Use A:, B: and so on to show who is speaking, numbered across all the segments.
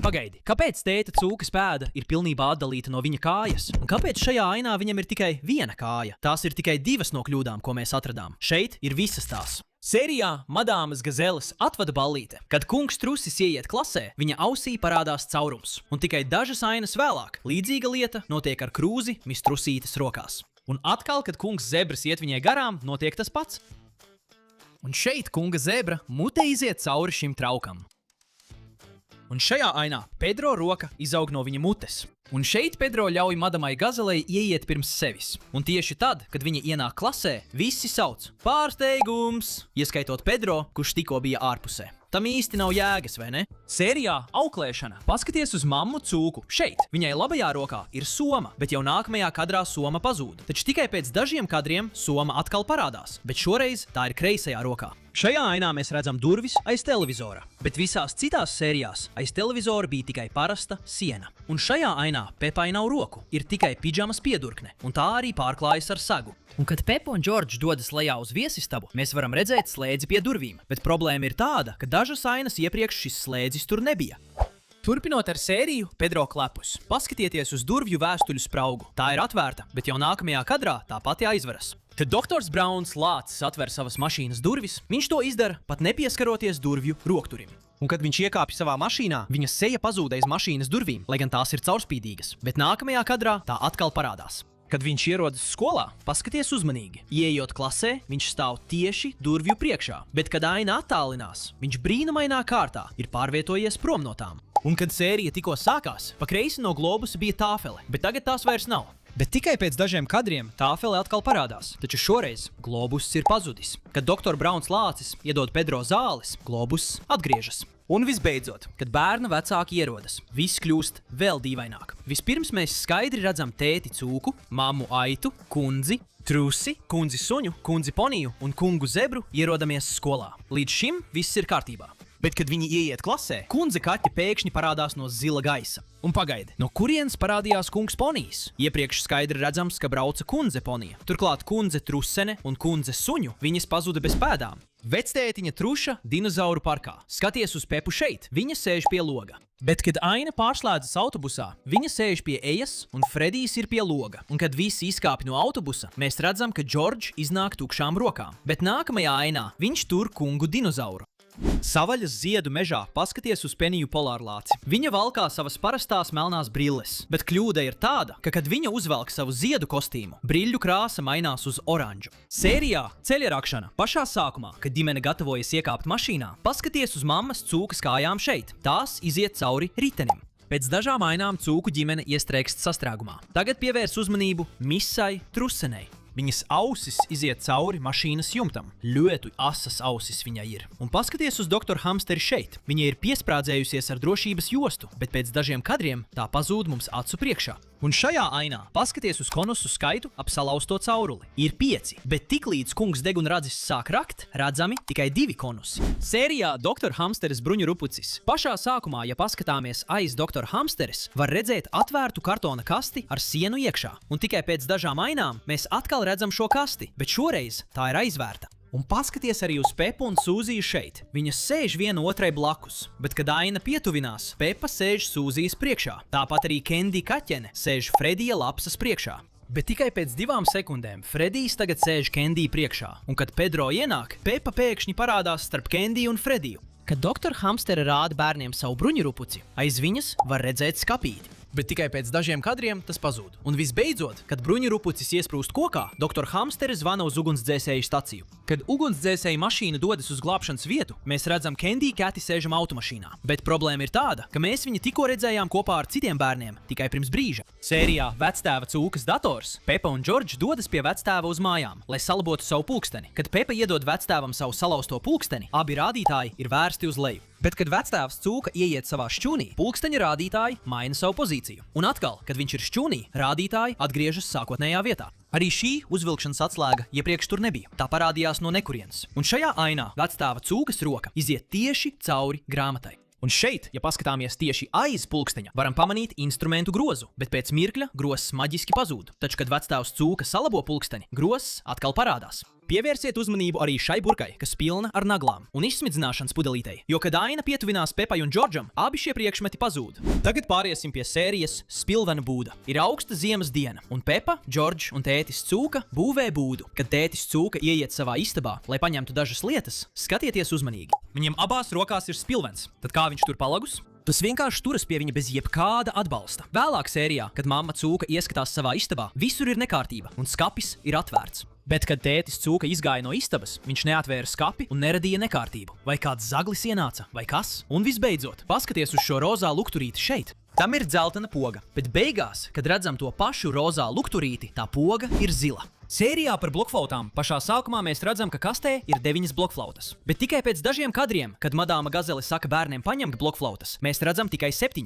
A: Pagaidi, kāpēc tēta cūkas pēda ir pilnībā atdalīta no viņa kājas? Un kāpēc šajā ainā viņam ir tikai viena kāja? Tās ir tikai divas no kļūdām, ko mēs atradām. Šeit ir visas tās. Sērijā Madāmas Gazeles atvada ballīte. Kad kungs Trusis ieiet klasē, viņa ausī parādās caurums. Un tikai dažas ainas vēlāk līdzīga lieta notiek ar krūzi Miss Trusītes rokās. Un atkal, kad kungs Zebras iet viņai garām, notiek tas pats. Un šeit kunga zebra mute iziet cauri šim traukam. Un šajā ainā Pedro roka izaug no viņa mutes. Un šeit Pedro ļauj Madamai Gazelei ieiet pirms sevis. Un tieši tad, kad viņa ienāk klasē, visi sauc pārsteigums, ieskaitot Pedro, kurš tikko bija ārpusē. Tam īsti nav jēgas, vai ne? Sērijā auklēšana. Paskaties uz mammu cūku. Šeit. Viņai labajā rokā ir soma, bet jau nākamajā kadrā soma pazūd. Taču tikai pēc dažiem kadriem soma atkal parādās, bet šoreiz tā ir kreisajā rokā. Šajā ainā mēs redzam durvis aiz televizora, bet visās citās sērijās aiz televizora bija tikai parasta siena. Un šajā ainā Pepai nav roku, ir tikai pidžamas piedurkne, un tā arī pārklājas ar sagu. Un kad Pepa un Džordžs dodas lejā uz viesistabu, mēs varam redzēt slēdzi pie durvīm, bet problēma ir tāda, ka dažas ainas iepriekš šis slēdzis tur nebija. Turpinot ar sēriju, Pedro klepus. Paskatieties uz durvju vēstuļu spraugu. Tā ir atvērta, bet jau nākamajā kadrā tā pati aizveras. Kad doktors Brauns lācis atver savas mašīnas durvis, viņš to izdara pat nepieskaroties durvju rokturim. Un kad viņš iekāpj savā mašīnā, viņa seja pazūd aiz mašīnas durvīm, lai gan tās ir caurspīdīgas, bet nākamajā kadrā tā atkal parādās. Kad viņš ierodas skolā, paskaties uzmanīgi. Ieejot klasē, viņš stāv tieši durvju priekšā, bet kad aina attālinās, viņš brīnumainā kārtā ir pārvietojies prom no tām. Un kad sērija tikko sākās, pa kreisi no globusa bija tāfele, bet tagad tās vairs nav. Bet tikai pēc dažiem kadriem tāfele atkal parādās, taču šoreiz globuss ir pazudis. Kad doktor Brauns lācis iedod Pedro zāles, globuss atgriežas. Un visbeidzot, kad bērna vecāki ierodas, viss kļūst vēl dīvaināk. Vispirms mēs skaidri redzam tēti cūku, mammu aitu, kundzi, Trusi, kundzi suņu, kundzi poniju un kungu zebru ierodamies skolā. Līdz šim viss ir kārtībā. Bet, kad viņi ieiet klasē, kundze kaķi pēkšņi parādās no zila gaisa. Un pagaidi, no kurienes parādījās kungs ponijs? Iepriekš skaidri redzams, ka brauca kundze ponija. Turklāt kundze Trusene un kundze suņu viņas pazuda bez pēdām. Vectētiņa Truša dinozauru parkā. Skaties uz Pepu šeit, viņa sēž pie loga. Bet, kad aina pārslēdzas autobusā, viņa sēž pie ejas un Fredijs ir pie loga. Un kad visi izkāpj no autobusa, mēs redzam, ka Džordžs iznāk tukšām rokām. Bet nākamajā ainā viņš tur kungu dinozauru. Savaļas ziedu mežā paskaties uz Peniju polārlāci. Viņa valkā savas parastās melnās brilles, bet kļūda ir tāda, ka, kad viņa uzvelk savu ziedu kostīmu, brīļu krāsa mainās uz oranžu. Sērijā ceļarakšana pašā sākumā, kad ģimene gatavojas iekāpt mašīnā, paskaties uz mammas cūkas kājām šeit. Tās iziet cauri ritenim. Pēc dažām ainām cūku ģimene iestrēgst sastrēgumā. Tagad pievērs uzmanību Missai Trusenei. Viņas ausis iziet cauri mašīnas jumtam. Ļoti asas ausis viņai ir. Un paskaties uz doktoru Hamsteri šeit. Viņa ir piesprādzējusies ar drošības jostu, bet pēc dažiem kadriem tā pazūd mums acu priekšā. Un šajā ainā paskaties uz konusu skaitu ap salauzto cauruli. Ir 5, bet tiklīdz kungs degunradzis sāk rakt, redzami tikai 2 konusi. Sērijā Dr. Hamsteres bruņurupucis. Pašā sākumā, ja paskatāmies aiz Dr. Hamsteres, var redzēt atvērtu kartona kasti ar sienu iekšā. Un tikai pēc dažām ainām mēs atkal redzam šo kasti, bet šoreiz tā ir aizvērta. Un paskaties arī uz Pepu un Sūziju šeit. Viņas sēž viena otrai blakus, bet, kad aina pietuvinās, Pepa sēž Sūzijas priekšā. Tāpat arī Kendi kaķene sēž Fredija lapsas priekšā. Bet tikai pēc 2 sekundēm Fredijs tagad sēž Kendī priekšā, un kad Pedro ienāk, Pepa pēkšņi parādās starp Kendiju un Frediju. Kad doktora Hamstere rāda bērniem savu bruņurupuci, aiz viņas var redzēt skapīti. Bet tikai pēc dažiem kadriem tas pazūd. Un visbeidzot, kad bruņurupucis iesprūst kokā, doktor Hamstere zvana uz ugunsdzēsēju staciju. Kad ugunsdzēsēja mašīna dodas uz glābšanas vietu, mēs redzam Kendi Kati sēžam automašīnā. Bet problēma ir tāda, ka mēs viņu tikko redzējām kopā ar citiem bērniem tikai pirms brīža. Sērijā Vectēva cūkas dators, Pepa un Džordžs dodas pie vectēva uz mājām, lai salabotu savu pulksteni. Kad Pepa iedod vectēvam savu salauzto pulksteni, abi rādītāji ir vērsti uz leju. Bet, kad vectēvs cūka ieiet savā šķūnī, pulksteņa rādītāji maina savu pozīciju. Un atkal, kad viņš ir šķūnī, rādītāji atgriežas sākotnējā vietā. Arī šī uzvilkšanas atslēga iepriekš tur nebija. Tā parādījās no nekurienes. Un šajā ainā vectēva cūkas roka iziet tieši cauri grāmatai. Un šeit, ja paskatāmies tieši aiz pulksteņa, varam pamanīt instrumentu grozu, bet pēc mirkļa grozs maģiski pazūd. Taču, kad vectēvs cūka salabo pulksteni, grozs atkal parādās. Pievērsiet uzmanību arī šai burkai, kas pilna ar naglām un izsmidzināšanas pudelītei, jo, kad Aina pietuvinās Pepai un Džordžam, abi šie priekšmeti pazūd. Tagad pāriesim pie sērijas Spilvena būda. Ir augsta ziemas diena, un Pepa, Džordžs un tētis Cūka būvē būdu. Kad tētis Cūka ieiet savā istabā, lai paņemtu dažas lietas, skatieties uzmanīgi. Viņam abās rokās ir spilvens, tad kā viņš tur palagus? Tas vienkārši turas pie viņa bez jebkāda atbalsta. Vēlāk sērijā, kad mamma Cūka ieskatās savā istabā, visur ir nekārtība un skapis ir atvērts. Bet, kad tētis Cūka izgāja no istabas, viņš neatvēra skapi un neradīja nekārtību. Vai kāds zaglis ienāca, vai kas? Un visbeidzot, paskaties uz šo rozā lukturīti šeit. Tam ir dzeltena poga, bet beigās, kad redzam to pašu rozā lukturīti, tā poga ir zila. Sērijā par blokflautām pašā sākumā mēs redzam, ka kastē ir 9 blokflautas. Bet tikai pēc dažiem kadriem, kad madāma Gazele saka bērniem paņemt blokflautas, mēs redzam tikai 7.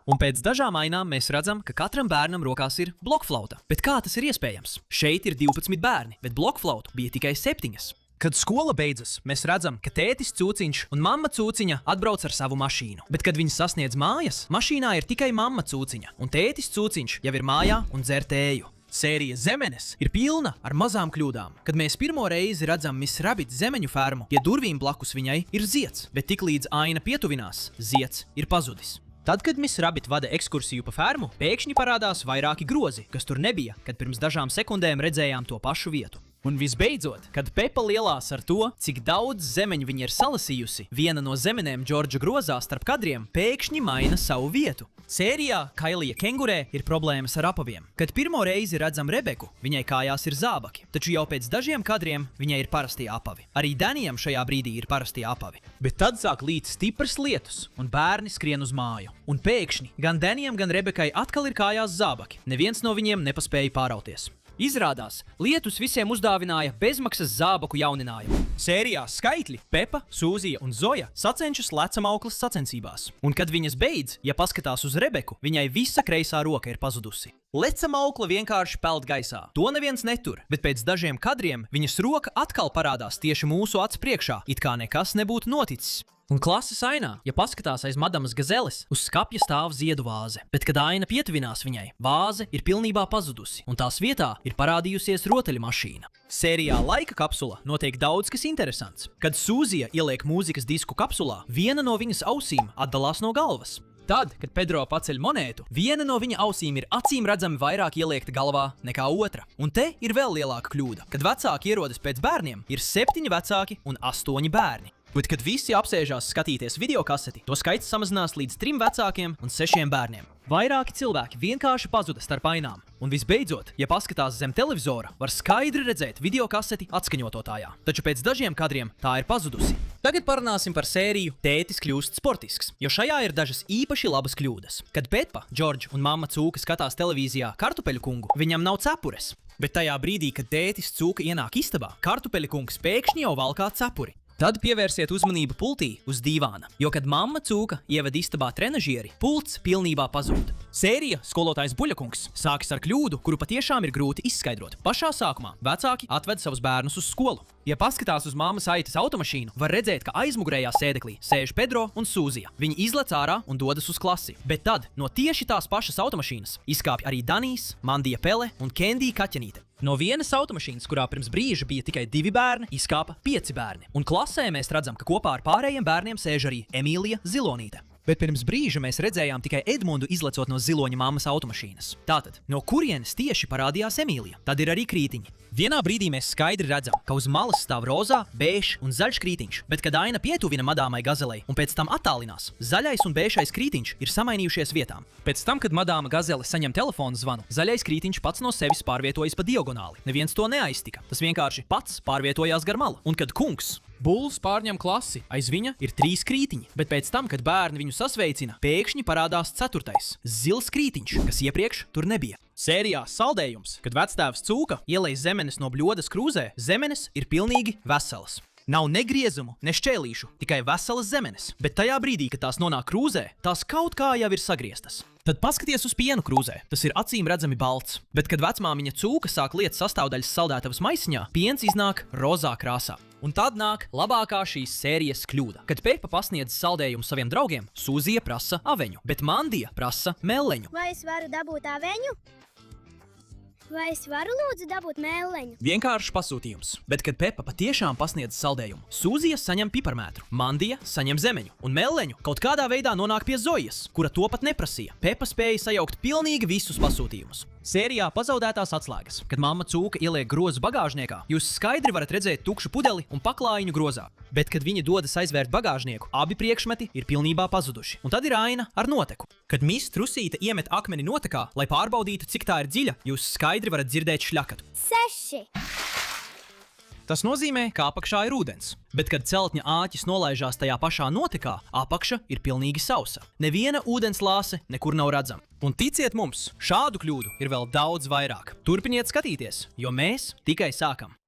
A: Un pēc dažām ainām mēs redzam, ka katram bērnam rokās ir blokflauta. Bet kā tas ir iespējams? Šeit ir 12 bērni, bet blokflautu bija tikai 7. Kad skola beidzas, mēs redzam, ka tētis Cūciņš un mamma Cūciņa atbrauc ar savu mašīnu. Bet, kad viņi sasniedz mājas, mašīnā ir tikai mamma Cūciņa, un tētis Cūciņš jau ir mājā un dzer tēju. Sērija Zemenes ir pilna ar mazām kļūdām. Kad mēs pirmo reizi redzam Miss Rabbit zemeņu fermu, pie durvīm blakus viņai ir zieds, bet tiklīdz Aina pietuvinās, zieds ir pazudis. Tad, kad Miss Rabbit vada ekskursiju pa fermu, pēkšņi parādās vairāki grozi, kas tur nebija, kad pirms dažām sekundēm redzējām to pašu vietu. Un visbeidzot, kad Pepa lielās ar to, cik daudz zemeņu viņa ir salasījusi, viena no zemenēm Džordža grozā starp kadriem pēkšņi maina savu vietu. Sērijā Kailija kengurē ir problēmas ar apaviem. Kad pirmo reizi redzam Rebeku, viņai kājās ir zābaki, taču jau pēc dažiem kadriem viņai ir parastie apavi. Arī Danijam šajā brīdī ir parastie apavi. Bet tad sāk līt stiprs lietus, un bērni skrien uz māju. Un pēkšņi gan Danijam, gan Rebekai atkal ir kājās zābaki. Neviens no viņiem nepaspēja pārauties. Izrādās, lietus visiem uzdāvināja bezmaksas zābaku jauninājumu. Sērijā skaitļi Pepa, Sūzija un Zoja sacenšas lecamauklas sacensībās. Un kad viņas beidz, ja paskatās uz Rebeku, viņai visa kreisā roka ir pazudusi. Lecamaukla vienkārši peld gaisā. To neviens netur, bet pēc dažiem kadriem viņas roka atkal parādās tieši mūsu acu priekšā, it kā nekas nebūtu noticis. Un klases ainā, ja paskatās aiz madamas Gazeles, uz skapja stāv ziedu vāze. Bet, kad Aina pietuvinās viņai, vāze ir pilnībā pazudusi, un tās vietā ir parādījusies rotaļmašīna. Sērijā Laika kapsula notiek daudz kas interesants. Kad Sūzija ieliek mūzikas disku kapsulā, viena no viņas ausīm atdalās no galvas. Tad, kad Pedro paceļ monētu, viena no viņa ausīm ir acīm redzami vairāk ieliekta galvā nekā otra. Un te ir vēl lielāka kļūda. Kad vecāki ierodas pēc bērniem, ir 7 vecāki un 8 bērni. Bet, kad visi apsēžās skatīties videokaseti, to skaits samazinās līdz 3 vecākiem un 6 bērniem. Vairāki cilvēki vienkārši pazuda starp ainām. Un visbeidzot, ja paskatās zem televizora, var skaidri redzēt videokaseti atskaņototājā. Taču pēc dažiem kadriem tā ir pazudusi. Tagad parunāsim par sēriju Tētis kļūst sportisks, jo šajā ir dažas īpaši labas kļūdas. Kad Pepa, Džordžs un mamma Cūka skatās televīzijā Kartupeļu kungu, viņam nav cepures. Bet tajā brīdī, kad tētis Cūka ienāk istabā, Kartupeļu kungs pēkšņi jau valkā cepuri. Tad pievērsiet uzmanību pultī uz dīvāna, jo, kad mamma Cūka ieved istabā trenažieri, pults pilnībā pazūd. Sērija Skolotājs Buļakungs sākas ar kļūdu, kuru patiešām ir grūti izskaidrot. Pašā sākumā vecāki atved savus bērnus uz skolu. Ja paskatās uz mammas Aitas automašīnu, var redzēt, ka aizmugurējā sēdeklī sēž Pedro un Sūzija. Viņi izlec ārā un dodas uz klasi. Bet tad no tieši tās pašas automašīnas izkāpj arī Danijs, Mandija Pele un Kendija Kaķenīte. No vienas automašīnas, kurā pirms brīža bija tikai 2 bērni, izkāpa 5 bērni. Un klasē mēs redzam, ka kopā ar pārējiem bērniem sēž arī Emīlija Zilonīte. Bet pirms brīža mēs redzējām tikai Edmundu izlecot no Ziloņa mammas automašīnas. Tātad, no kurienes tieši parādījās Emīlija? Tad ir arī krītiņi. Vienā brīdī mēs skaidri redzam, ka uz malas stāv rozā, bēžs un zaļš krītiņš, bet kad Aina pietuvina madāmai Gazelei un pēc tam attālinās, zaļais un bēšais krītiņš ir samainījušies vietām. Pēc tam, kad madāma Gazele saņem telefonu zvanu, zaļais krītiņš pats no sevis pārvietojas pa diagonāli. Neviens to neaiztika. Tas vienkārši pats pārvietojās gar malu. Un kad kungs Bulls pārņem klasi, aiz viņa ir 3 krītiņi, bet pēc tam, kad bērni viņu sasveicina, pēkšņi parādās 4. zils krītiņš, kas iepriekš tur nebija. Sērijā Saldējums, kad vectēvs Cūka ielej zemenes no bļodas krūzē, zemenes ir pilnīgi veselas. Nav ne griezumu, ne šķēlīšu, tikai veselas zemenes, bet tajā brīdī, kad tās nonāk krūzē, tās kaut kā jau ir sagrieztas. Tad paskaties uz pienu krūzē, tas ir acīm redzami balts, bet kad vecmāmiņa Cūka sāk liet sastāvdaļas saldētavas maisiņā, piens iznāk rozā krāsā. Un tad nāk labākā šīs sērijas kļūda. Kad Pepa pasniedz saldējumu saviem draugiem, Sūzija prasa aveņu, bet Mandija prasa meleņu.
B: Vai es varu dabūt aveņu? Vai es varu lūdzu dabūt mēleņu?
A: Vienkāršs pasūtījums. Bet, kad Pepa patiešām pasniedz saldējumu, Sūzija saņem piparmētru, Mandija saņem zemeņu, un Melleņu kaut kādā veidā nonāk pie Zojas, kura to pat neprasīja. Pepa spēja sajaukt pilnīgi visus pasūtījumus. Sērijā Pazaudētās atslēgas, kad mamma Cūka ieliek grozu bagāžniekā, jūs skaidri varat redzēt tukšu pudeli un paklājiņu grozā. Bet, kad viņi dodas aizvērt bagāžnieku, abi priekšmeti ir pilnībā pazuduši. Un tad ir aina ar noteku. Kad Miss Trusīte iemet akmeni notekā, lai pārbaudītu, cik tā ir dziļa, jūs skaidri varat dzirdēt šļakatu.
B: 6.
A: Tas nozīmē, ka apakšā ir ūdens. Bet, kad celtņa āķis nolaižās tajā pašā notekā, apakša ir pilnīgi sausa. Neviena ūdens lāse nekur nav redzama. Un ticiet mums, šādu kļūdu ir vēl daudz vairāk. Turpiniet skatīties, jo mēs tikai sākam.